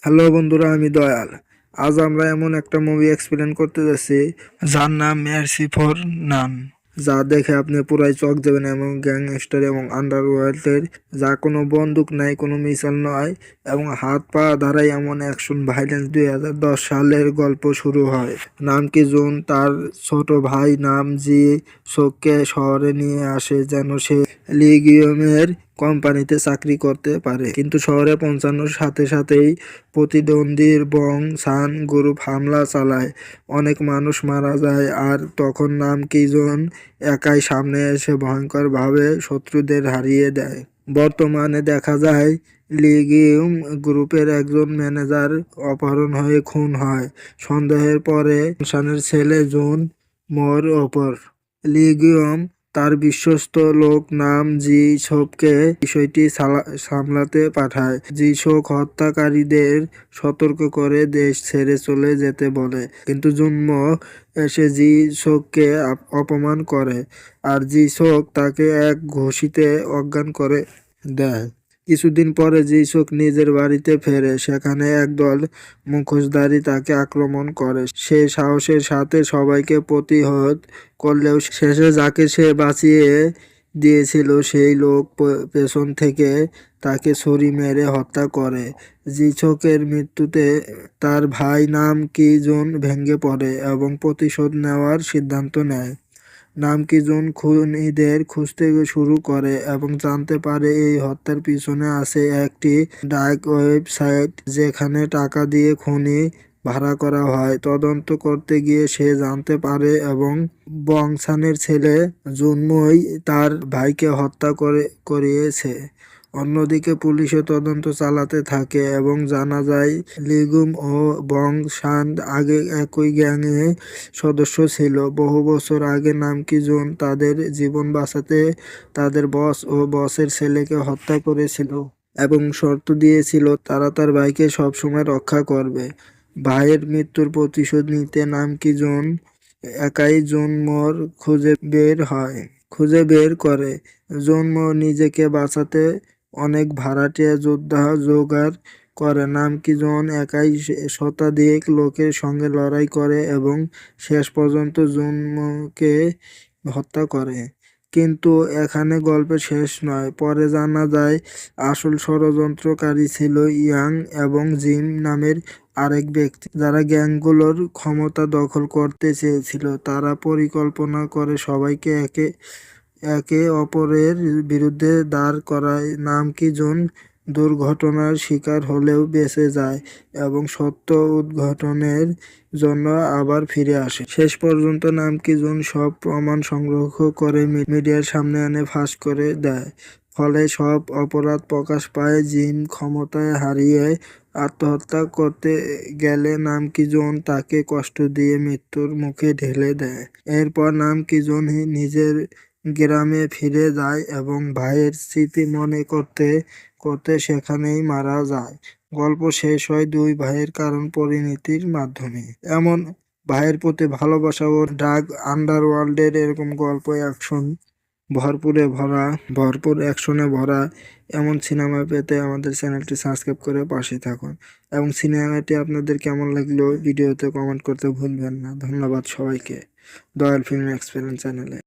Hello বন্ধুরা, আমি দয়াল। আজ আমরা এমন একটা মুভি এক্সপ্লেন করতে যাচ্ছি যার নাম মেয়ার্সি ফর নান। যা দেখে আপনি পুরাই চক দেবেন এবং গ্যাংস্টার এবং আন্ডারওয়ার্ল্ডের, যা কোনো বন্দুক নাই, কোনো মিসাইল নয় এবং হাত পা ধারাই এমন অ্যাকশন ভাইলেন্স। 2010 সালের গল্প শুরু হয়। নাম কি জুন তার ছোট ভাই নাম জি সোককে শহরে নিয়ে আসে যেন সে লিগিয়মের কোম্পানিতে চাকরি করতে পারে। কিন্তু শহরে পৌঁছানোর সাথে সাথেই প্রতিদ্বন্দ্বীর বং সান গ্রুপ হামলা চালায়, অনেক মানুষ মারা যায়। আর তখন নাম কিজন একাই সামনে এসে ভয়ঙ্করভাবে শত্রুদের হারিয়ে দেয়। বর্তমানে দেখা যায় লিগিউম গ্রুপের একজন ম্যানেজার অপহরণ হয়ে খুন হয় সন্দেহের পরে সানের ছেলে জুন মোর ওপর। লিগিউম তার বিশ্বস্ত লোক নাম জি শোককে বিষয়টি সামলাতে পাঠায়। জি শোক হত্যাকারীদের সতর্ক করে দেশ ছেড়ে চলে যেতে বলে, কিন্তু জুনমো এসে জি শোককে অপমান করে আর জি শোক তাকে এক ঘুষিতে অজ্ঞান করে দেয়। কিছুদিন পরে জি শোক নিজের বাড়িতে ফেরে, সেখানে একদল মুখোশধারী তাকে আক্রমণ করে। সে সাহসের সাথে সবাইকে প্রতিহত করলেও শেষে যাকে সে বাঁচিয়ে দিয়েছিল সেই লোক পেছন থেকে তাকে ছুরি মেরে হত্যা করে। জিছোকের মৃত্যুতে তার ভাই নাম কি জুন ভেঙে পড়ে এবং প্রতিশোধ নেওয়ার সিদ্ধান্ত নেয়। নাম কি জুন খুনিদের খুঁজতে শুরু করে এবং জানতে পারে এই হত্যার পিছনে আছে একটি ডার্ক ওয়েবসাইট যেখানে টাকা দিয়ে খুনি ভাড়া করা হয়। তদন্ত করতে গিয়ে সে জানতে পারে এবং বংসানের ছেলে জুনমই তার ভাইকে হত্যা করিয়েছে। অন্যদিকে পুলিশও তদন্ত চালাতে থাকে এবং জানা যায় লিগুম ও বং সান আগে একই গ্যাংয়ে সদস্য ছিল। বহু বছর আগে নামকি জুন তাদের জীবন বাঁচাতে তাদের বস ও বসের ছেলেকে হত্যা করেছিল এবং শর্ত দিয়েছিল তারা তার ভাইকে সবসময় রক্ষা করবে। ভাইয়ের মৃত্যুর প্রতিশোধ নিতে নামকি জুন একাই জুনমোর খুঁজে বের করে। জুনমো নিজেকে বাঁচাতে অনেক ভাড়াটিয়া যোদ্ধা জোগাড় করে। নামকি জুন একাই শতাধিক লোকের সঙ্গে লড়াই করে এবং শেষ পর্যন্ত জুনমোকে হত্যা করে। কিন্তু এখানে গল্পের শেষ নয়। পরে জানা যায় আসল ষড়যন্ত্রকারী ছিল ইয়াং এবং জিম নামের আরেক ব্যক্তি, যারা গ্যাংগুলোর ক্ষমতা দখল করতে চেয়েছিল। তারা পরিকল্পনা করে সবাইকে একে একে অপরের বিরুদ্ধে দাঁড় করায়। নামকি জুন দুর্ঘটনার শিকার হলেও বেঁচে যায় এবং সত্য উদ্ঘাটনের জন্য আবার ফিরে আসে। শেষ পর্যন্ত নামকি জুন সব প্রমাণ সংগ্রহ করে মিডিয়ার সামনে এনে ফাঁস করে দেয়। ফলে সব অপরাধ প্রকাশ পায়। জিম ক্ষমতায় হারিয়ে আত্মহত্যা করতে গেলে নামকি জুন তাকে কষ্ট দিয়ে মৃত্যুর মুখে ঢেলে দেয়। এরপর নামকি জুন নিজের গ্রামে ফিরে যায় এবং ভাইয়ের স্মৃতি মনে করতে করতে সেখানেই মারা যায়। গল্প শেষ হয় দুই ভাইয়ের কারণ পরিণতির মাধ্যমে। এমন ভাইয়ের প্রতি ভালোবাসা ও ডার্ক আন্ডারওয়ার্ল্ডের এরকম গল্প অ্যাকশন ভরপুর অ্যাকশনে ভরা এমন সিনেমা পেতে আমাদের চ্যানেলটি সাবস্ক্রাইব করে পাশে থাকুন এবং সিনেমাটি আপনাদের কেমন লাগলো ভিডিওতে কমেন্ট করতে ভুলবেন না। ধন্যবাদ সবাইকে দয়াল ফিল্ম এক্সপিরিয়েন্স চ্যানেলে।